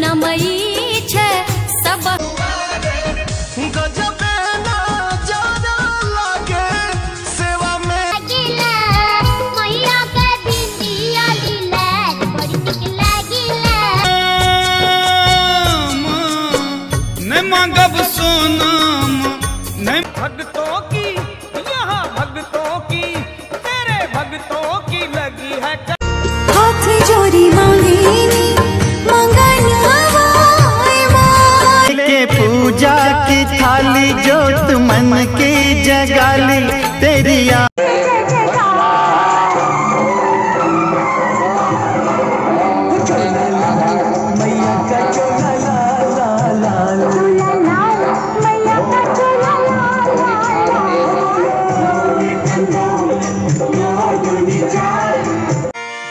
करुणामयी छे सब गजबे नजारा लागे सेवा में मैया के बिंदिया दिले बड़ी टिक लागिले न मांगब सोनाम न भक्तों की यहाँ भक्तों की तेरे भक्तों की लगी है हाथ जोड़ी मांगेनी के पूजा की थाली जोत मन की जगाली तेरी मैया का चोला लाल लाल मैया का चोला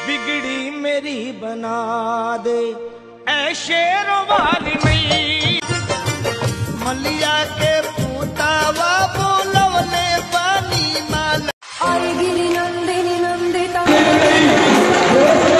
बिगड़ी मेरी बना दे ऐ शेर वाली नहीं मलिया के पूतावा बोलवले पानी माला और गिरी नंदिनी नंदिता मैया